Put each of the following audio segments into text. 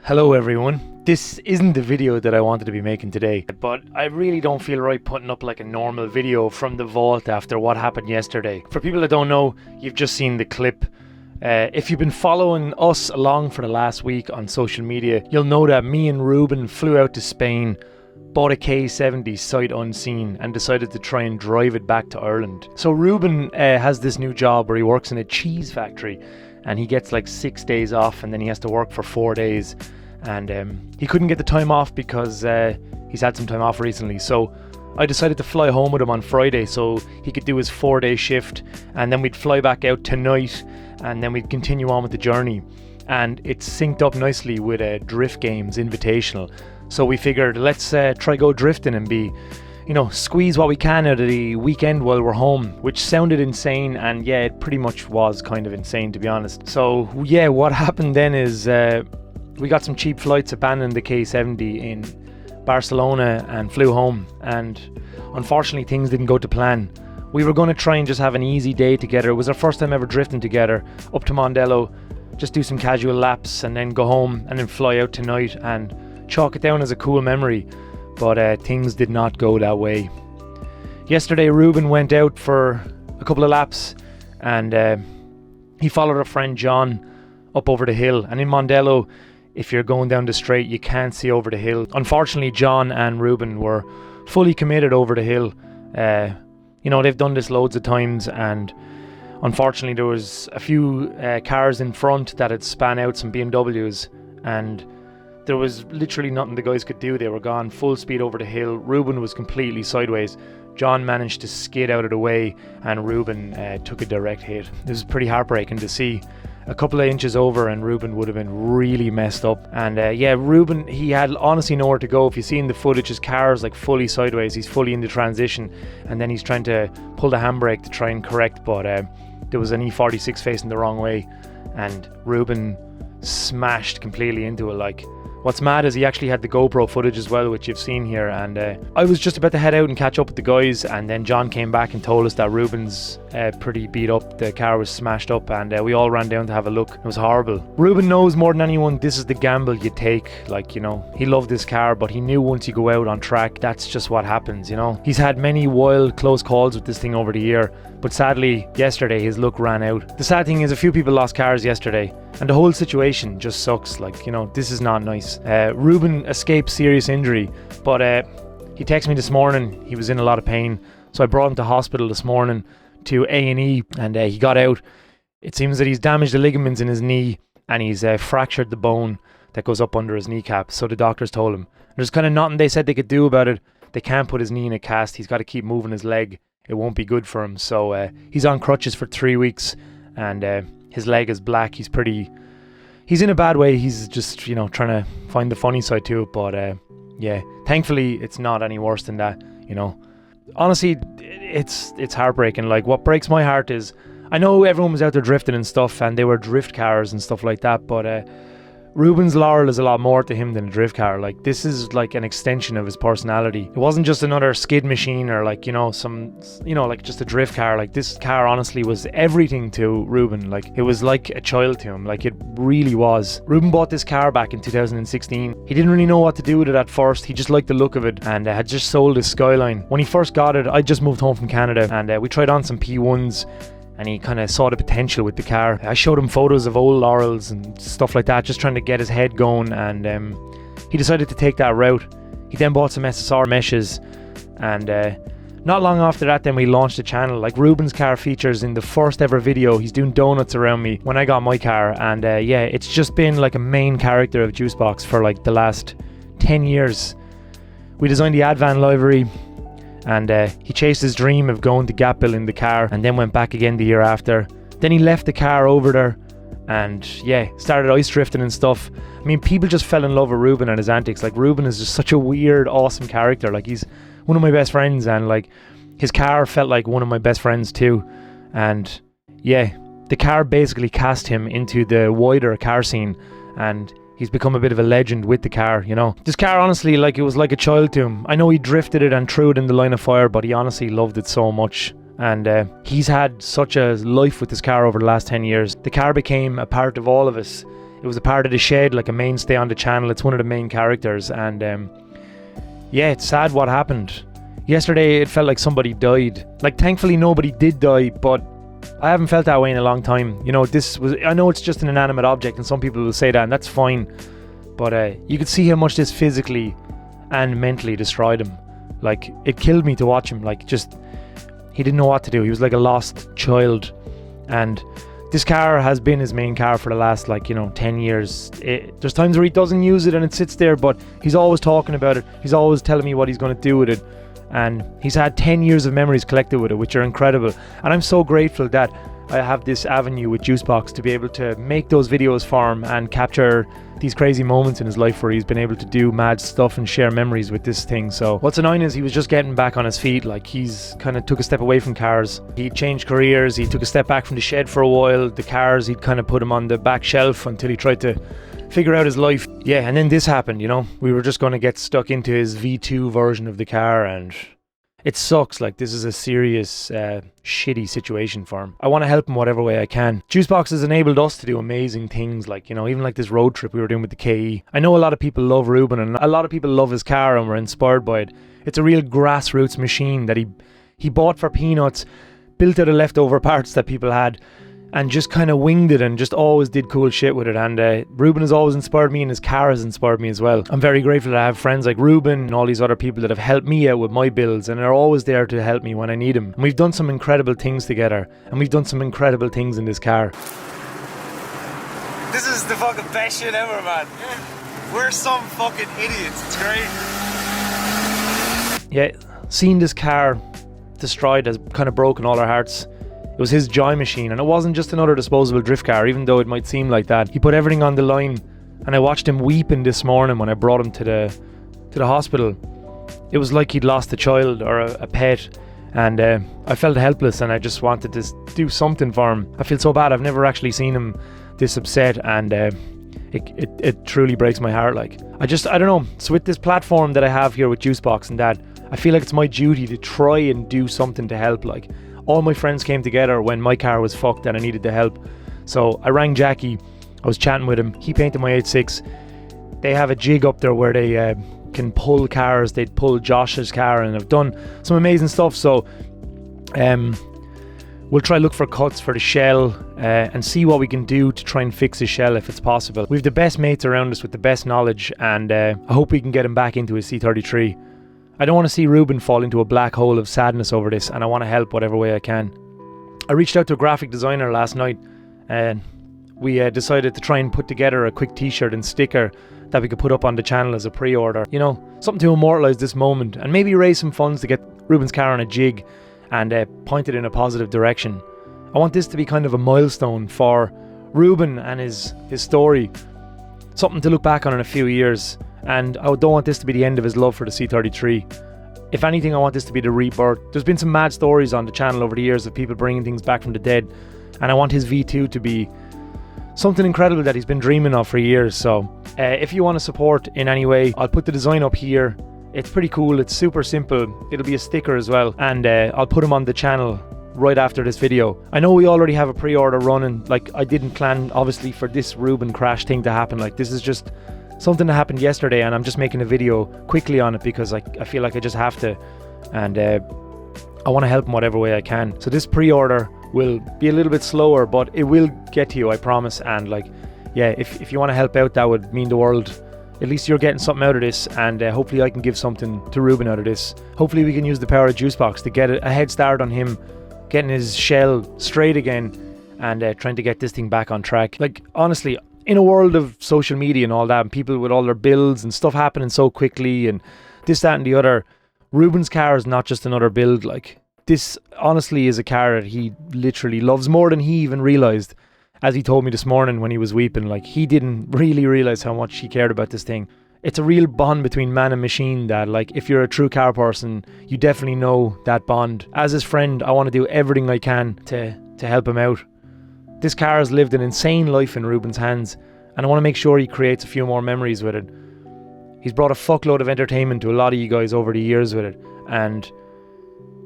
Hello everyone. This isn't the video that I wanted to be making today, but I really don't feel right putting up like a normal video from the vault after what happened yesterday. For people that don't know, you've just seen the clip. If you've been following us along for the last week on social media, you'll know that me and Reuben flew out to Spain, bought a K70 sight unseen and decided to try and drive it back to Ireland. So Reuben has this new job where he works in a cheese factory and he gets like 6 days off and then he has to work for 4 days. And he couldn't get the time off because he's had some time off recently. So I decided to fly home with him on Friday so he could do his 4-day shift, and then we'd fly back out tonight and then we'd continue on with the journey. And it's synced up nicely with a Drift Games Invitational. So we figured let's try go drifting and be, squeeze what we can out of the weekend while we're home, which sounded insane, and yeah, it pretty much was kind of insane to be honest. So yeah, what happened then is we got some cheap flights, abandoned the K70 in Barcelona and flew home, and unfortunately things didn't go to plan. We were going to try and just have an easy day together. It was our first time ever drifting together up to Mondello, just do some casual laps and then go home and then fly out tonight and chalk it down as a cool memory. But things did not go that way. Yesterday Reuben went out for a couple of laps and he followed a friend John up over the hill, and in Mondello, if you're going down the straight, you can't see over the hill. Unfortunately, John and Reuben were fully committed over the hill. They've done this loads of times, and unfortunately there was a few cars in front that had span out, some BMWs, and there was literally nothing the guys could do. They were gone full speed over the hill. Reuben was completely sideways. John managed to skid out of the way, and Reuben took a direct hit. It was pretty heartbreaking to see. A couple of inches over and Reuben would have been really messed up. And Reuben, he had honestly nowhere to go. If you see in the footage, his car is like fully sideways. He's fully into transition, and then he's trying to pull the handbrake to try and correct, but there was an E46 facing the wrong way, and Reuben smashed completely into it. What's mad is he actually had the GoPro footage as well, which you've seen here, and I was just about to head out and catch up with the guys, and then John came back and told us that Reuben's pretty beat up. The car was smashed up, and we all ran down to have a look. It was horrible. Reuben knows more than anyone this is the gamble you take. He loved this car, but he knew once you go out on track, that's just what happens, He's had many wild close calls with this thing over the year, but sadly yesterday his luck ran out. The sad thing is a few people lost cars yesterday, and the whole situation just sucks. This is not nice. Reuben escaped serious injury, but he texted me this morning. He was in a lot of pain, so I brought him to hospital this morning to A&E, and he got out. It seems that he's damaged the ligaments in his knee, and he's fractured the bone that goes up under his kneecap, so the doctors told him. There's kind of nothing they said they could do about it. They can't put his knee in a cast. He's got to keep moving his leg. It won't be good for him, so he's on crutches for 3 weeks, and his leg is black. He's in a bad way. He's just, trying to find the funny side to it, but thankfully it's not any worse than that, Honestly, it's heartbreaking. What breaks my heart is, I know everyone was out there drifting and stuff, and they were drift cars and stuff like that, but Reuben's Laurel is a lot more to him than a drift car. This is an extension of his personality. It wasn't just another skid machine or just a drift car. This car honestly was everything to Reuben. It was like a child to him. It really was. Reuben bought this car back in 2016. He didn't really know what to do with it at first. He just liked the look of it and had just sold his Skyline. When he first got it, I just moved home from Canada, and we tried on some P1s, and he kind of saw the potential with the car. I showed him photos of old Laurels and stuff like that, just trying to get his head going, and he decided to take that route. He then bought some SSR meshes, and not long after that then we launched a channel. Reuben's car features in the first ever video. He's doing donuts around me when I got my car, and it's just been a main character of Juicebox for the last 10 years. We designed the Advan livery, and he chased his dream of going to Gapville in the car, and then went back again the year after. Then he left the car over there and started ice drifting and stuff. I mean, people just fell in love with Reuben and his antics. Reuben is just such a weird, awesome character. He's one of my best friends, and his car felt like one of my best friends too. And the car basically cast him into the wider car scene, and he's become a bit of a legend with the car, This car, honestly, it was like a child to him. I know he drifted it and threw it in the line of fire, but he honestly loved it so much. And he's had such a life with this car over the last 10 years. The car became a part of all of us. It was a part of the shed, like a mainstay on the channel. It's one of the main characters, and yeah, it's sad what happened. Yesterday it felt like somebody died. Like, thankfully nobody did die, but I haven't felt that way in a long time. You know, I know it's just an inanimate object, and some people will say that, and that's fine. But you could see how much this physically and mentally destroyed him. Like, it killed me to watch him. Like, he didn't know what to do. He was like a lost child. And this car has been his main car for the last, 10 years. There's times where he doesn't use it and it sits there, but he's always talking about it. He's always telling me what he's going to do with it. And he's had 10 years of memories collected with it, which are incredible. And I'm so grateful that I have this avenue with Juicebox to be able to make those videos for him and capture these crazy moments in his life where he's been able to do mad stuff and share memories with this thing. So what's annoying is he was just getting back on his feet. Like, he's kind of took a step away from cars. He changed careers. He took a step back from the shed for a while. The cars, he'd kind of put him on the back shelf until he tried to figure out his life. Yeah, and then this happened, you know. We were just going to get stuck into his V2 version of the car, and it sucks. Like, this is a serious shitty situation for him. I want to help him whatever way I can. Juicebox has enabled us to do amazing things, like, you know, even like this road trip we were doing with the KE. I know a lot of people love Reuben, and a lot of people love his car and were inspired by it. It's a real grassroots machine that he bought for peanuts, built out of leftover parts that people had, and just kind of winged it and just always did cool shit with it. And Reuben has always inspired me, and his car has inspired me as well. I'm very grateful that I have friends like Reuben and all these other people that have helped me out with my builds and are always there to help me when I need them. And we've done some incredible things together, and we've done some incredible things in this car. This is the fucking best shit ever, man. We're some fucking idiots. It's great. Yeah, seeing this car destroyed has kind of broken all our hearts. It was his joy machine, and it wasn't just another disposable drift car, even though it might seem like that. He put everything on the line, and I watched him weeping this morning when I brought him to the hospital. It was like he'd lost a child or a pet, and I felt helpless, and I just wanted to do something for him. I feel so bad. I've never actually seen him this upset, and it truly breaks my heart. Like, I don't know. So with this platform that I have here with Juicebox and that, I feel like it's my duty to try and do something to help. Like, all my friends came together when my car was fucked and I needed the help. So I rang Jackie. I was chatting with him. He painted my 86. They have a jig up there where they can pull cars. They'd pull Josh's car and have done some amazing stuff. So we'll try look for cuts for the shell and see what we can do to try and fix his shell if it's possible. We have the best mates around us with the best knowledge, and I hope we can get him back into his C33. I don't want to see Reuben fall into a black hole of sadness over this, and I want to help whatever way I can. I reached out to a graphic designer last night, and we decided to try and put together a quick t-shirt and sticker that we could put up on the channel as a pre-order. You know, something to immortalise this moment, and maybe raise some funds to get Reuben's car on a jig and point it in a positive direction. I want this to be kind of a milestone for Reuben and his story. Something to look back on in a few years. And I don't want this to be the end of his love for the C33. If anything, I want this to be the rebirth. There's been some mad stories on the channel over the years of people bringing things back from the dead, and I want his V2 to be something incredible that he's been dreaming of for years. So if you want to support in any way, I'll put the design up here. It's pretty cool. It's super simple. It'll be a sticker as well, and I'll put him on the channel right after this video. I know we already have a pre-order running. Like, I didn't plan obviously for this Reuben crash thing to happen. Like, this is just something that happened yesterday, and I'm just making a video quickly on it because I feel like I just have to, and I want to help in whatever way I can. So this pre-order will be a little bit slower, but it will get to you, I promise. And like, yeah, if you want to help out, that would mean the world. At least you're getting something out of this, and hopefully I can give something to Reuben out of this. Hopefully we can use the power of Juicebox to get a head start on him getting his shell straight again, and trying to get this thing back on track. Like, honestly, in a world of social media and all that, and people with all their builds and stuff happening so quickly and this, that and the other, Reuben's car is not just another build. Like, this honestly is a car that he literally loves more than he even realised. As he told me this morning when he was weeping, like, he didn't really realise how much he cared about this thing. It's a real bond between man and machine that, like, if you're a true car person, you definitely know that bond. As his friend, I want to do everything I can to help him out. This car has lived an insane life in Reuben's hands, and I want to make sure he creates a few more memories with it. He's brought a fuckload of entertainment to a lot of you guys over the years with it, and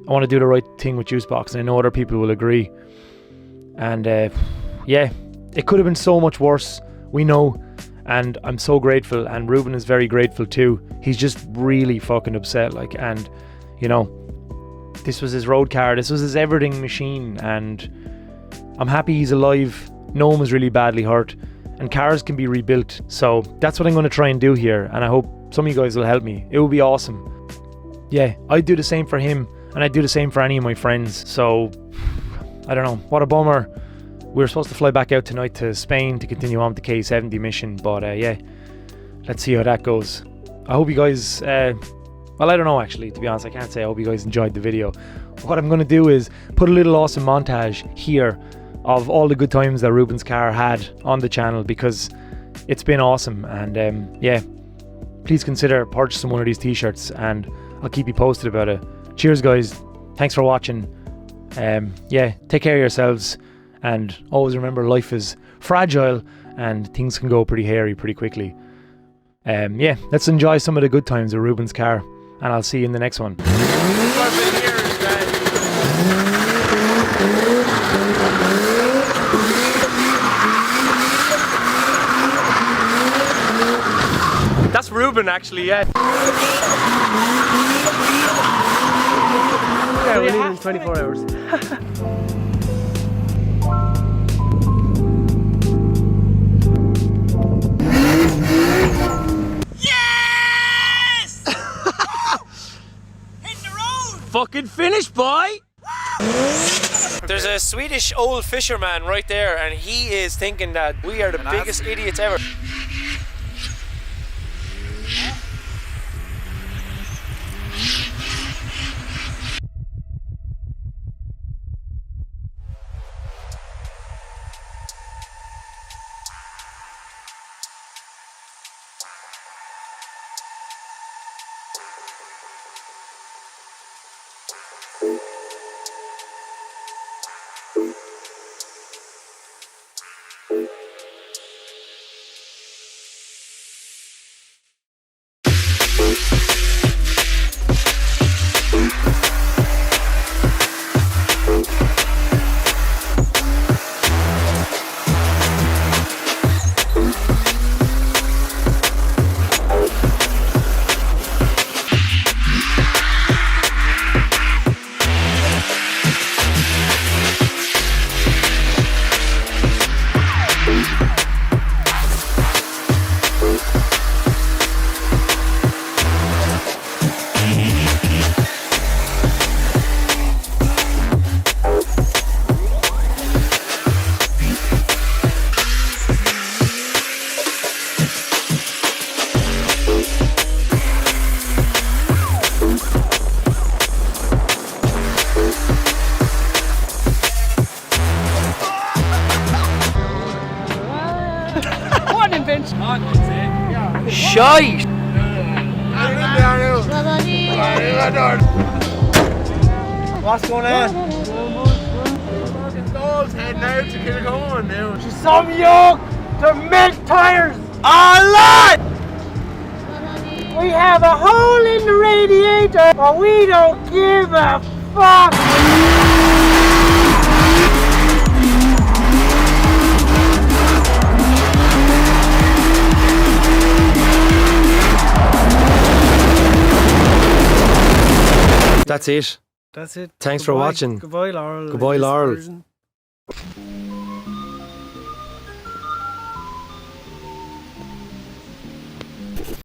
I want to do the right thing with Juicebox, and I know other people will agree. And yeah, it could have been so much worse We know, and I'm so grateful, and Reuben is very grateful too. He's just really fucking upset, like, and you know, this was his road car, this was his everything machine, and I'm happy he's alive. No one was really badly hurt, and cars can be rebuilt. So that's what I'm going to try and do here, and I hope some of you guys will help me. It would be awesome. Yeah, I'd do the same for him, and I'd do the same for any of my friends. So I don't know, what a bummer. We were supposed to fly back out tonight to Spain to continue on with the K70 mission, but yeah, let's see how that goes. I hope you guys, well, I don't know actually, to be honest, I can't say I hope you guys enjoyed the video. What I'm going to do is put a little awesome montage here of all the good times that Reuben's car had on the channel, because it's been awesome, and yeah, please consider purchasing one of these t-shirts, and I'll keep you posted about it. Cheers guys, thanks for watching. Yeah, take care of yourselves, and always remember life is fragile and things can go pretty hairy pretty quickly. Yeah, let's enjoy some of the good times with Reuben's car, and I'll see you in the next one. That's Reuben actually, yeah. Yeah, we're leaving in 24 hours. Yes! Hit the road! Fucking finished, boy! There's a Swedish old fisherman right there, and he is thinking that we are the biggest idiots ever. Shite! What's going on? Fucking doll's heading out to Kilcorn now. Some yoke to melt tires! Oh, Lord! We have a hole in the radiator, but we don't give a fuck! That's it. That's it. Thanks for watching. Goodbye, Laurel. Goodbye, Laurel.